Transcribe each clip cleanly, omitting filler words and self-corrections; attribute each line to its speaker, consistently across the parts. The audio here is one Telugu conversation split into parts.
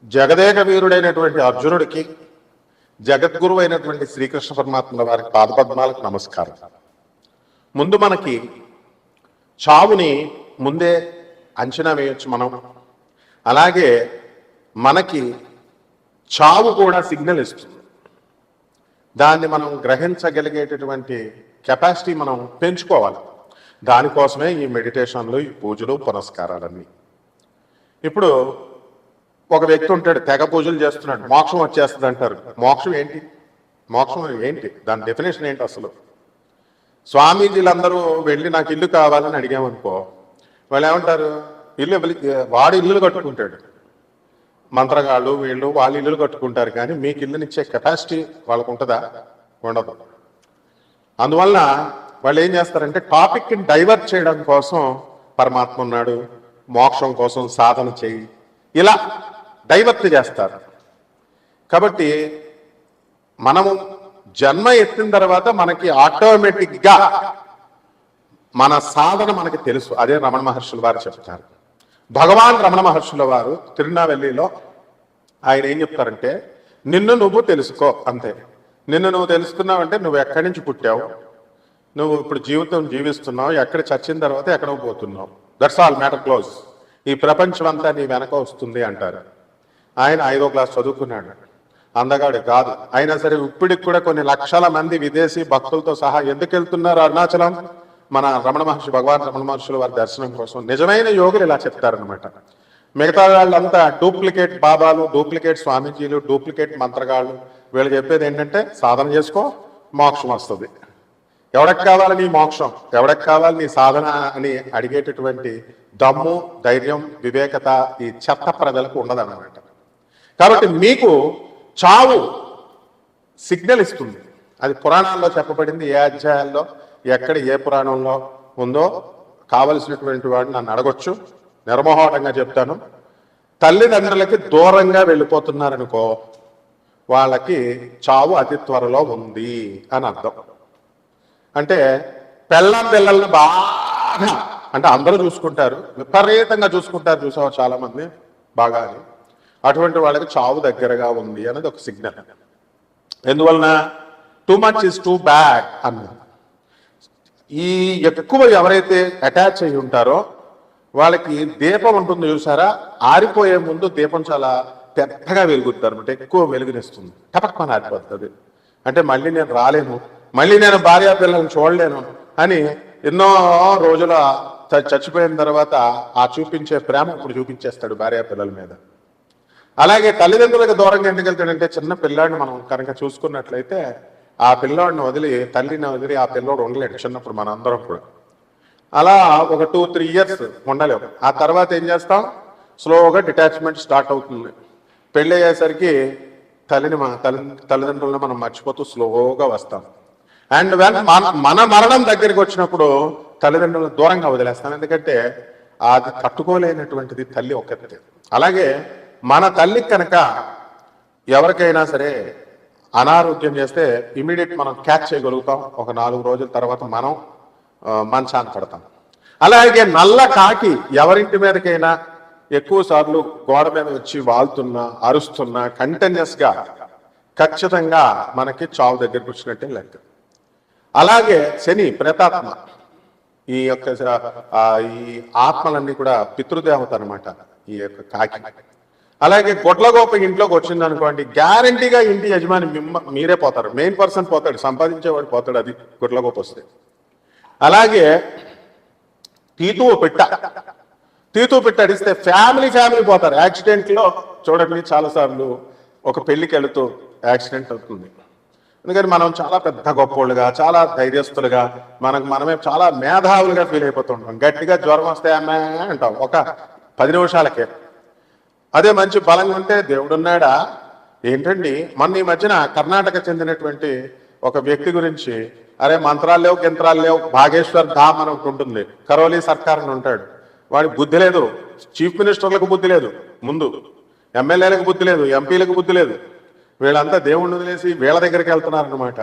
Speaker 1: జగదేక వీరుడైనటువంటి అర్జునుడికి జగద్గురువు అయినటువంటి శ్రీకృష్ణ పరమాత్మ వారికి పాదపద్మాలకు నమస్కారం. ముందు మనకి చావుని ముందే అంచనా వేయొచ్చు మనం. అలాగే మనకి చావు కూడా సిగ్నల్ ఇస్తుంది. దాన్ని మనం గ్రహించగలిగేటటువంటి కెపాసిటీ మనం పెంచుకోవాలి. దానికోసమే ఈ మెడిటేషన్లు, ఈ పూజలు, పునస్కారాలన్నీ. ఇప్పుడు ఒక వ్యక్తి ఉంటాడు, తెగ పూజలు చేస్తున్నాడు, మోక్షం వచ్చేస్తుంది అంటారు. మోక్షం ఏంటి? మోక్షం ఏంటి? దాని డెఫినేషన్ ఏంటి అసలు? స్వామీజీలందరూ వెళ్ళి నాకు ఇల్లు కావాలని అడిగామనుకో, వాళ్ళు ఏమంటారు? వాడు ఇల్లులు కట్టుకుంటాడు. మంత్రగాళ్ళు వీళ్ళు వాళ్ళు ఇల్లులు కట్టుకుంటారు, కానీ మీకు ఇల్లునిచ్చే కెపాసిటీ వాళ్ళకు ఉంటుందా? ఉండదు. అందువల్ల వాళ్ళు ఏం చేస్తారంటే టాపిక్ని డైవర్ట్ చేయడం కోసం పరమాత్మ ఉన్నాడు, మోక్షం కోసం సాధన చేయి, ఇలా డైవర్ట్ చేస్తారు. కాబట్టి మనము జన్మ ఎత్తిన తర్వాత మనకి ఆటోమేటిక్గా మన సాధన మనకి తెలుసు. అదే రమణ మహర్షుల వారు చెప్తారు. భగవాన్ రమణ మహర్షుల వారు తిరునావెల్లిలో ఆయన ఏం చెప్తారంటే, నిన్ను నువ్వు తెలుసుకో అంతే. నిన్ను నువ్వు తెలుసుకున్నావంటే నువ్వు ఎక్కడి నుంచి పుట్టావు, నువ్వు ఇప్పుడు జీవితం జీవిస్తున్నావు, ఎక్కడ చచ్చిన తర్వాత ఎక్కడో పోతున్నావు, దట్స్ ఆల్, మ్యాటర్ క్లోజ్. ఈ ప్రపంచం అంతా నీ వెనక వస్తుంది అంటారు. ఆయన 5వ క్లాస్ చదువుకున్నాడు, అందగాడు కాదు. అయినా సరే ఇప్పటికి కూడా కొన్ని లక్షల మంది విదేశీ భక్తులతో సహా ఎందుకు వెళ్తున్నారు అరుణాచలం? మన రమణ మహర్షి, భగవాన్ రమణ మహర్షుల వారి దర్శనం కోసం. నిజమైన యోగులు ఇలా చెప్తారనమాట. మిగతా వాళ్ళంతా డూప్లికేట్ బాబాలు, డూప్లికేట్ స్వామీజీలు, డూప్లికేట్ మంత్రగాళ్ళు. వీళ్ళు చెప్పేది ఏంటంటే సాధన చేసుకో, మోక్షం వస్తుంది. ఎవరికి కావాలి నీ మోక్షం, ఎవరికి కావాలి నీ సాధన అని అడిగేటటువంటి దమ్ము, ధైర్యం, వివేకత ఈ చెత్త ప్రజలకు ఉండదన్నమాట. కాబట్టి మీకు చావు సిగ్నల్ ఇస్తుంది. అది పురాణాల్లో చెప్పబడింది. ఏ అధ్యాయాల్లో, ఎక్కడ, ఏ పురాణంలో ఉందో కావలసినటువంటి వాడిని నన్ను అడగొచ్చు, నిర్మోహటంగా చెప్తాను. తల్లిదండ్రులకి దూరంగా వెళ్ళిపోతున్నారనుకో, వాళ్ళకి చావు అతి త్వరలో ఉంది అని అర్థం. అంటే పిల్లల్ని బాగా, అంటే అందరూ చూసుకుంటారు, విపరీతంగా చూసుకుంటారు, చూసావు చాలా మంది బాగా. అటువంటి వాళ్ళకి చావు దగ్గరగా ఉంది అనేది ఒక సిగ్నల్. ఎందువలన? Too much is too bad అన్నారు. ఈ ఎక్కువ ఎవరైతే అటాచ్ అయి ఉంటారో వాళ్ళకి దీపం ఉంటుంది చూసారా, ఆరిపోయే ముందు దీపం చాలా పెద్దగా వెలుగుతారు అనమాట, ఎక్కువ వెలుగునిస్తుంది, టపక్కన ఆరిపోతుంది. అంటే మళ్ళీ నేను రాలేను, మళ్ళీ నేను భార్యా పిల్లల్ని చూడలేను అని ఎన్నో రోజుల చచ్చిపోయిన తర్వాత ఆ చూపించే ప్రేమ ఇప్పుడు చూపించేస్తాడు భార్యా పిల్లల మీద. అలాగే తల్లిదండ్రులకు దూరంగా ఎందుకు వెళ్తాడంటే, చిన్న పిల్లాడిని మనం కనుక చూసుకున్నట్లయితే ఆ పిల్లోడిని వదిలి, తల్లిని వదిలి ఆ పిల్లోడు ఉండలేడు చిన్నప్పుడు. మన అందరం కూడా అలా ఒక 2-3 ఇయర్స్ ఉండలేము. ఆ తర్వాత ఏం చేస్తాం? స్లోగా డిటాచ్మెంట్ స్టార్ట్ అవుతుంది. పెళ్ళి అయ్యేసరికి తల్లిదండ్రులను మనం మర్చిపోతూ స్లోగా వస్తాం. అండ్ మన మరణం దగ్గరికి వచ్చినప్పుడు తల్లిదండ్రులను దూరంగా వదిలేస్తాం. ఎందుకంటే అది తట్టుకోలేనటువంటిది తల్లి ఒక్కతే. అలాగే మన తల్లి కనుక ఎవరికైనా సరే అనారోగ్యం చేస్తే ఇమీడియట్ మనం క్యాచ్ చేయగలుగుతాం. ఒక 4 రోజుల తర్వాత మనం మంచాన్ని పడతాం. అలాగే నల్ల కాకి ఎవరింటి మీదకైనా ఎక్కువ సార్లు గోడ మీద వచ్చి వాళ్తున్నా, అరుస్తున్నా, కంటిన్యూస్గా, ఖచ్చితంగా మనకి చావు దగ్గరికి వచ్చినట్టే లెక్క. అలాగే శని, ప్రేతాత్మ, ఈ యొక్క ఈ ఆత్మలన్నీ కూడా పితృదేవత అనమాట ఈ యొక్క కాకి. అలాగే గొడ్లగోప ఇంట్లోకి వచ్చింది అనుకోండి, గ్యారంటీగా ఇంటి యజమాని మీరే పోతారు, మెయిన్ పర్సన్ పోతాడు, సంపాదించేవాడు పోతాడు. అది గొడ్లగోప వస్తే. అలాగే తీతువు పెట్ట అడిస్తే ఫ్యామిలీ పోతారు. యాక్సిడెంట్లో చూడండి, చాలాసార్లు ఒక పెళ్లికి వెళుతూ యాక్సిడెంట్ అవుతుంది. ఎందుకని మనం చాలా పెద్ద గొప్పోళ్ళుగా, చాలా ధైర్యస్తులుగా, మనమే చాలా మేధావులుగా ఫీల్ అయిపోతుంటాం. గట్టిగా జ్వరం వస్తే అమ్మే అంటాం ఒక 10 నిమిషాలకే. అదే మంచి బలంగా ఉంటే దేవుడున్నాడా ఏంటండి. మొన్న ఈ మధ్యన కర్ణాటక చెందినటువంటి ఒక వ్యక్తి గురించి, అరే మంత్రాలు లేవు, యంత్రాలు లేవు, భాగేశ్వర్ ధామ్ అని ఒకటి ఉంటుంది, కరోలీ సర్కార్ అని ఉంటాడు. వాడికి బుద్ధి లేదు, చీఫ్ మినిస్టర్లకు బుద్ధి లేదు, ముందు ఎమ్మెల్యేలకు బుద్ధి లేదు, ఎంపీలకు బుద్ధి లేదు. వీళ్ళంతా దేవుణ్ణి వదిలేసి వీళ్ళ దగ్గరికి వెళ్తున్నారనమాట.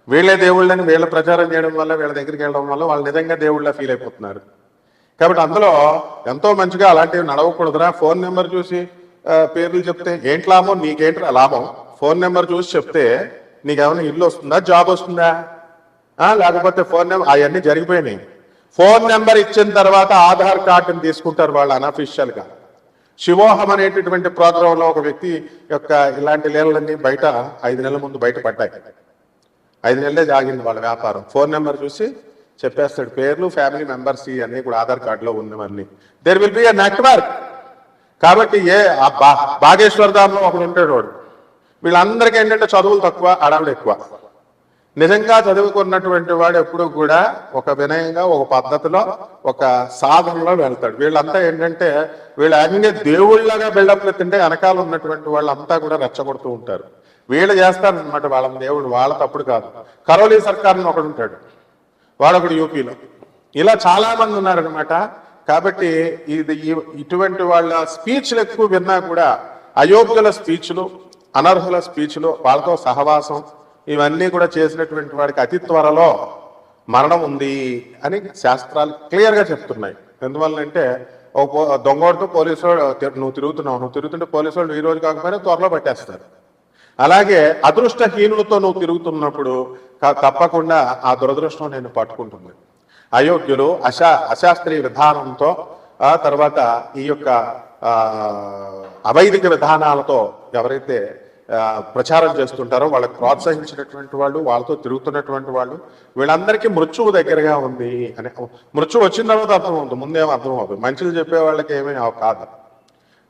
Speaker 1: వీళ్ళే దేవుళ్ళని వీళ్ళ ప్రచారం చేయడం వల్ల, వీళ్ళ దగ్గరికి వెళ్ళడం వల్ల వాళ్ళు నిజంగా దేవుళ్ళ ఫీల్ అయిపోతున్నారు. కాబట్టి అందులో ఎంతో మంచిగా అలాంటివి నడవకూడదురా, ఫోన్ నెంబర్ చూసి పేర్లు చెప్తే ఏంటి లాభం, నీకేంటి లాభం? ఫోన్ నెంబర్ చూసి చెప్తే నీకేమైనా ఇల్లు వస్తుందా, జాబ్ వస్తుందా? లేకపోతే ఫోన్ నెంబర్ అవన్నీ జరిగిపోయినాయి. ఫోన్ నెంబర్ ఇచ్చిన తర్వాత ఆధార్ కార్డుని తీసుకుంటారు వాళ్ళు అనఫిషియల్గా. శివోహం అనేటటువంటి ప్రోగ్రాంలో ఒక వ్యక్తి యొక్క ఇలాంటి లీలలన్నీ బయట 5 నెలల ముందు బయటపడ్డాయి. 5 నెలలే జాగింది వాళ్ళ వ్యాపారం. ఫోన్ నెంబర్ చూసి చెప్పేస్తాడు, పేర్లు, ఫ్యామిలీ మెంబర్స్ ఇవన్నీ కూడా ఆధార్ కార్డులో ఉన్నవన్నీ. There will be a network. కాబట్టి బాగేశ్వర్ ధామ్లో ఒకడు ఉంటాడు వాడు. వీళ్ళందరికీ ఏంటంటే చదువులు తక్కువ, అడవులు ఎక్కువ. నిజంగా చదువుకున్నటువంటి వాడు ఎప్పుడు కూడా ఒక వినయంగా, ఒక పద్ధతిలో, ఒక సాధనలో వెళ్తాడు. వీళ్ళంతా ఏంటంటే వీళ్ళు అన్ని దేవుళ్ళగా బిల్డప్లు తింటే వెనకాల ఉన్నటువంటి వాళ్ళంతా కూడా రెచ్చగొడుతూ ఉంటారు. వీళ్ళు చేస్తారనమాట వాళ్ళని దేవుడు. వాళ్ళ తప్పుడు కాదు. కరోలీ సర్కార్ అని ఒకడు ఉంటాడు, వాడొకడు యూపీలో. ఇలా చాలా మంది ఉన్నారనమాట. కాబట్టి ఇటువంటి వాళ్ళ స్పీచ్లు ఎక్కువ విన్నా కూడా అయోగ్యుల స్పీచ్లు, అనర్హుల స్పీచ్లు, వాళ్ళతో సహవాసం ఇవన్నీ కూడా చేసినటువంటి వాడికి అతి త్వరలో మరణం ఉంది అని శాస్త్రాలు క్లియర్గా చెప్తున్నాయి. ఎందువల్లంటే దొంగోడితో పోలీసు వాడు నువ్వు తిరుగుతుంటే పోలీసు వాళ్ళు ఈ రోజు కాకపోయినా త్వరలో పట్టేస్తారు. అలాగే అదృష్టహీనులతో నువ్వు తిరుగుతున్నప్పుడు తప్పకుండా ఆ దురదృష్టం నేను పట్టుకుంటుంది. అయోగ్యులు, అశాస్త్రీయ విధానంతో, తర్వాత ఈ యొక్క అవైదిక విధానాలతో ఎవరైతే ప్రచారం చేస్తుంటారో వాళ్ళకి ప్రోత్సహించినటువంటి వాళ్ళు, వాళ్ళతో తిరుగుతున్నటువంటి వాళ్ళు, వీళ్ళందరికీ మృత్యువు దగ్గరగా ఉంది అని. మృత్యువు వచ్చిన తర్వాత అర్థమవుతుంది, ముందేమో అర్థం అవుతుంది. మంచిలు చెప్పే వాళ్ళకి ఏమీ కాదు.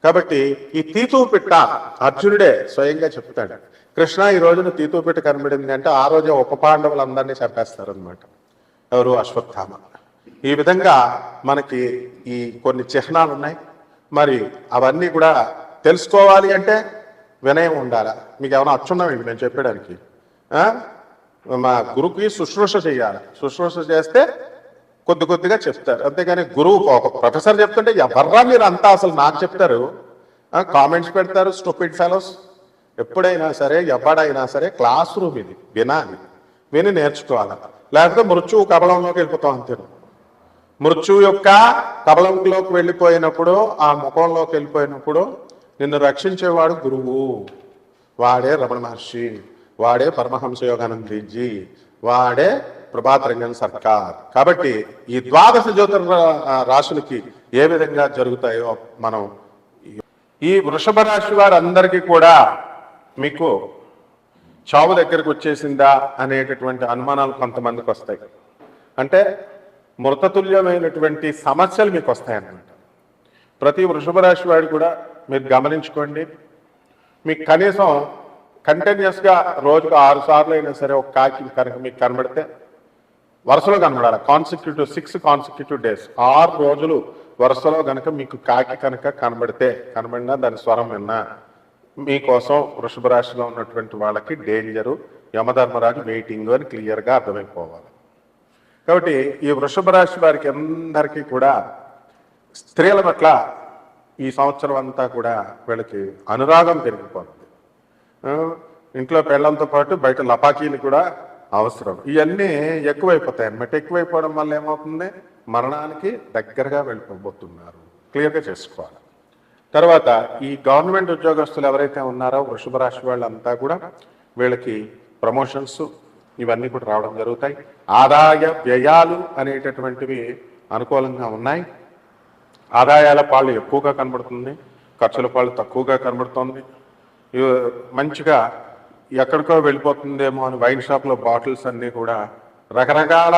Speaker 1: కాబట్టి ఈ తీతూ పిట్ట అర్జునుడే స్వయంగా చెప్తాడు, కృష్ణ ఈ రోజున తీతూ పిట్ట కనబడింది అంటే ఆ రోజే ఉప పాండవులందరినీ చంపేస్తారనమాట. ఎవరు? అశ్వత్థామ. ఈ విధంగా మనకి ఈ కొన్ని చిహ్నాలు ఉన్నాయి. మరి అవన్నీ కూడా తెలుసుకోవాలి అంటే వినయం ఉండాలా. మీకు ఏమైనా అచ్చున్నాం నేను చెప్పడానికి? మా గురువుకి శుశ్రూష చేయాలి. శుశ్రూష చేస్తే కొద్దిగా చెప్తారు. అంతేగాని గురువు ఒక ప్రొఫెసర్ చెప్తుంటే ఎవర్రా మీరు అంతా అసలు నాకు చెప్తారు, కామెంట్స్ పెడతారు, స్టూపిడ్ ఫెలోస్. ఎప్పుడైనా సరే, ఎవడైనా సరే క్లాస్ రూమ్ ఇది, వినాలి, విని నేర్చుకోవాలి. లేకపోతే మృత్యువు కబలంలోకి వెళ్ళిపోతాం అంతే. మృత్యువు యొక్క కబలంలోకి వెళ్ళిపోయినప్పుడు, ఆ ముఖంలోకి వెళ్ళిపోయినప్పుడు నిన్ను రక్షించేవాడు గురువు. వాడే రమణ మహర్షి, వాడే పరమహంస యోగానందజీ, వాడే ప్రభాత్ రంజన్ సర్కార్. కాబట్టి ఈ ద్వాదశ జ్యోతిర్ రాశులకి ఏ విధంగా జరుగుతాయో మనం ఈ వృషభ రాశి వారందరికీ కూడా మీకు చావు దగ్గరకు వచ్చేసిందా అనేటటువంటి అనుమానాలు కొంతమందికి వస్తాయి. అంటే మృతతుల్యమైనటువంటి సమస్యలు మీకు వస్తాయన్నమాట. ప్రతి వృషభ రాశి వాడు కూడా మీరు గమనించుకోండి, మీకు కనీసం కంటిన్యూస్గా రోజుకు 6 సార్లు అయినా సరే ఒక కాకి కనుక మీకు కనబడితే వరుసలో కనబడాలి. 6 కాన్సిక్యూటివ్ డేస్, 6 రోజులు వరుసలో కనుక మీకు కాకి కనుక కనబడినా దాని స్వరం విన్నా మీకోసం వృషభ రాశిలో ఉన్నటువంటి వాళ్ళకి డేంజరు, యమధర్మరాజు వెయిటింగ్ అని క్లియర్గా అర్థమైపోవాలి. కాబట్టి ఈ వృషభ రాశి వారికి అందరికీ కూడా స్త్రీల పట్ల ఈ సంవత్సరం అంతా కూడా వీళ్ళకి అనురాగం పెరిగిపోతుంది. ఇంట్లో పెళ్ళంతో పాటు బయట లపాకీలు కూడా అవసరం. ఇవన్నీ ఎక్కువైపోతాయి అన్నమాట. ఎక్కువైపోవడం వల్ల ఏమవుతుంది, మరణానికి దగ్గరగా వెళ్ళిపోబోతున్నారు. క్లియర్గా చేసుకోవాలి. తర్వాత ఈ గవర్నమెంట్ ఉద్యోగస్తులు ఎవరైతే ఉన్నారో వృషభ రాశి వాళ్ళంతా కూడా వీళ్ళకి ప్రమోషన్స్ ఇవన్నీ కూడా రావడం జరుగుతాయి. ఆదాయ వ్యయాలు అనేటటువంటివి అనుకూలంగా ఉన్నాయి. ఆదాయాల పాళ్ళు ఎక్కువగా కనబడుతుంది, ఖర్చుల పాళ్ళు తక్కువగా కనబడుతుంది. మంచిగా ఎక్కడికో వెళ్ళిపోతుందేమో అని వైన్ షాప్లో బాటిల్స్ అన్నీ కూడా రకరకాల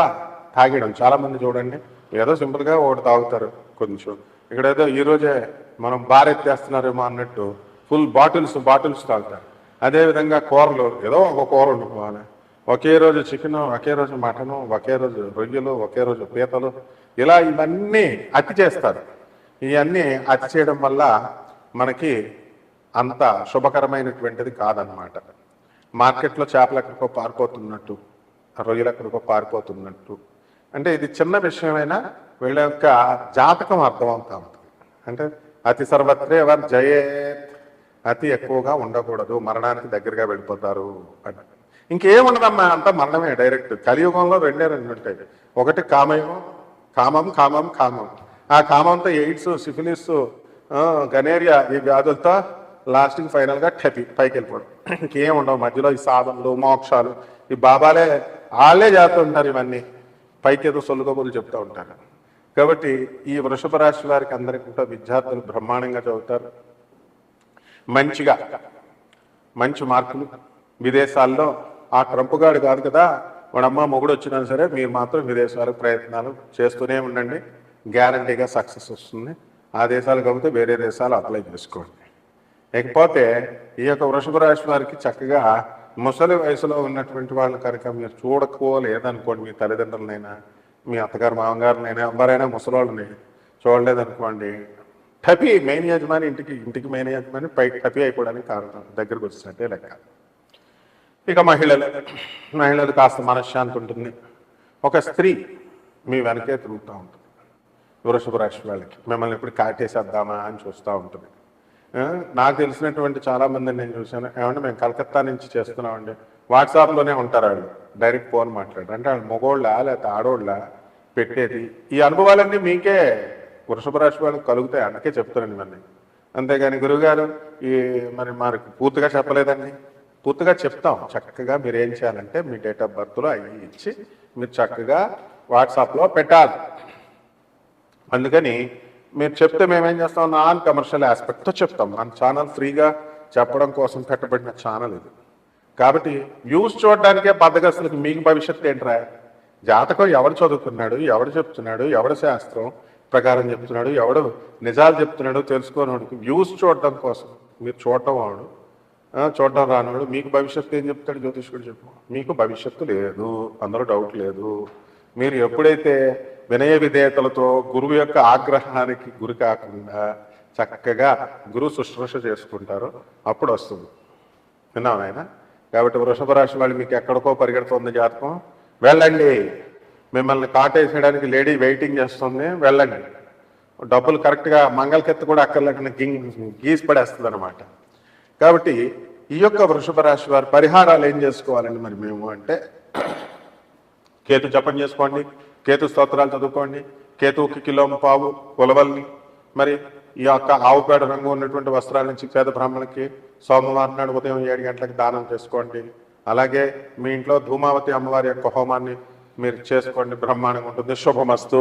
Speaker 1: తాగడం. చాలామంది చూడండి ఏదో సింపుల్గా ఒకటి తాగుతారు కొంచెం, ఇక్కడేదో ఈరోజే మనం బార్ ఎత్తేస్తున్నారేమో అన్నట్టు ఫుల్ బాటిల్స్ తాగుతారు. అదేవిధంగా కూరలు ఏదో ఒక కూర వండుకోవాలి, ఒకే రోజు చికెను, ఒకే రోజు మటను, ఒకే రోజు రొయ్యలు, ఒకే రోజు పీతలు, ఇలా ఇవన్నీ అతి చేస్తారు. ఇవన్నీ అతి చేయడం వల్ల మనకి అంత శుభకరమైనటువంటిది కాదనమాట. మార్కెట్లో చేపలు ఎక్కడికో పారిపోతున్నట్టు, రొయ్యలు ఎక్కడికో పారిపోతున్నట్టు, అంటే ఇది చిన్న విషయమైనా వీళ్ళ యొక్క జాతకం అర్థమవుతా ఉంటుంది. అంటే అతి సర్వత్రే జయేత్, అతి ఎక్కువగా ఉండకూడదు, మరణానికి దగ్గరగా వెళ్ళిపోతారు అంటే ఇంకేముండదమ్మా, అంతా మరణమే డైరెక్ట్. కలియుగంలో రెండే ఉంటాయి, ఒకటి కామం. ఆ కామంతో ఎయిడ్స్, సిఫిలిస్, గనేరియా ఈ వ్యాధులతో లాస్ట్కి ఫైనల్గా టెపి పైకి వెళ్ళిపోవడం. ఇంకేం ఉండవు మధ్యలో ఈ సాధనలు మోక్షాలు ఈ బాబాలే వాళ్ళే చేస్తూ ఉంటారు ఇవన్నీ. పైకి ఏదో సొల్లుగోబులు చెప్తూ ఉంటారు. కాబట్టి ఈ వృషభ రాశి వారికి అందరికీ కూడా విద్యార్థులు బ్రహ్మాండంగా చదువుతారు, మంచిగా మంచి మార్కులు. విదేశాల్లో ఆ ట్రంప్ గాడు కాదు కదా, వాడమ్మ మొగుడు వచ్చినా సరే మీరు మాత్రం విదేశాలకు ప్రయత్నాలు చేస్తూనే ఉండండి, గ్యారంటీగా సక్సెస్ వస్తుంది. ఆ దేశాలు కాకపోతే వేరే దేశాలు అప్లై చేసుకోండి. లేకపోతే ఈ యొక్క వృషభ రాశి వారికి చక్కగా ముసలి వయసులో ఉన్నటువంటి వాళ్ళు కనుక మీరు చూడకపోలేదనుకోండి, మీ తల్లిదండ్రులనైనా మీ అత్తగారు మామగారునైనా ఎవరైనా ముసలోళ్ళని చూడలేదనుకోండి, టపీ మెయిన్ యజమాని ఇంటికి మెయిన్ యజమాని పై టపీ అయిపోవడానికి కారణం దగ్గరకు వచ్చినట్టే లెక్క. ఇక మహిళలు కాస్త మనశ్శాంతి ఉంటుంది. ఒక స్త్రీ మీ వెనకే తిరుగుతూ ఉంటుంది. వృషభ రాశి వాళ్ళకి మిమ్మల్ని ఎప్పుడు కాటేసేద్దామా అని చూస్తూ ఉంటుంది. నాకు తెలిసినటువంటి చాలామంది నేను చూశాను, ఏమంటే మేము కలకత్తా నుంచి చేస్తున్నామండి, వాట్సాప్లోనే ఉంటారు వాళ్ళు, డైరెక్ట్ ఫోన్ మాట్లాడారు. అంటే వాళ్ళు మగోళ్ళ లేకపోతే ఆడోళ్ళ పెట్టేది. ఈ అనుభవాలన్నీ మీకే వృషభ రాశి వాళ్ళకి కలుగుతాయి, అందుకే చెప్తున్నాను ఇవన్నీ. అంతేగాని గురువుగారు మరి మనకు పూర్తిగా చెప్పలేదండి. పూర్తిగా చెప్తాం. చక్కగా మీరు ఏం చేయాలంటే మీ డేట్ ఆఫ్ బర్త్లో అవి ఇచ్చి మీరు చక్కగా వాట్సాప్లో పెట్టాలి. అందుకని మీరు చెప్తే మేమేం చేస్తాం, నాన్ కమర్షియల్ ఆస్పెక్ట్తో చెప్తాం. మన ఛానల్ ఫ్రీగా చెప్పడం కోసం పెట్టబడిన ఛానల్ ఇది. కాబట్టి వ్యూస్ చూడడానికే బద్దగస్తులకు మీకు భవిష్యత్తు ఏంట్రా? జాతకం ఎవడు చదువుకున్నాడు, ఎవడు చెప్తున్నాడు, ఎవడు శాస్త్రం ప్రకారం చెప్తున్నాడు, ఎవడు నిజాలు చెప్తున్నాడు తెలుసుకోనివాడికి వ్యూస్ చూడడం కోసం మీరు చూడటం వాడు, చూడటం రానివాడు మీకు భవిష్యత్తు ఏం చెప్తాడు జ్యోతిష్కుడు చెప్పు. మీకు భవిష్యత్తు లేదు, అందులో డౌట్ లేదు. మీరు ఎప్పుడైతే వినయ విధేయతలతో గురువు యొక్క ఆగ్రహానికి గురి కాకుండా చక్కగా గురువు శుశ్రూష చేసుకుంటారో అప్పుడు వస్తుంది. విన్నాం ఆయన. కాబట్టి వృషభ రాశి వాళ్ళు మీకు ఎక్కడికో పరిగెడుతుంది జాతకం, వెళ్ళండి. మిమ్మల్ని కాటేసేయడానికి లేడీ వెయిటింగ్ చేస్తుంది, వెళ్ళండి. డబ్బులు కరెక్ట్గా మంగళకెత్త కూడా అక్కర్లేకుండా గీసి పడేస్తుంది అనమాట. కాబట్టి ఈ యొక్క వృషభ రాశి వారి పరిహారాలు ఏం చేసుకోవాలండి మరి మేము అంటే, కేతు జపం చేసుకోండి, కేతు స్తోత్రాలు చదువుకోండి, కేతువుకి కిలోం పావు ఉలవల్ని, మరి ఈ యొక్క ఆవుపేడ రంగు ఉన్నటువంటి వస్త్రాల నుంచి పేద బ్రాహ్మణులకి సోమవారం నాడు ఉదయం 7 గంటలకు దానం చేసుకోండి. అలాగే మీ ఇంట్లో ధూమావతి అమ్మవారి యొక్క హోమాన్ని మీరు చేసుకోండి, బ్రహ్మాండంగా ఉంటుంది. శుభమస్తు.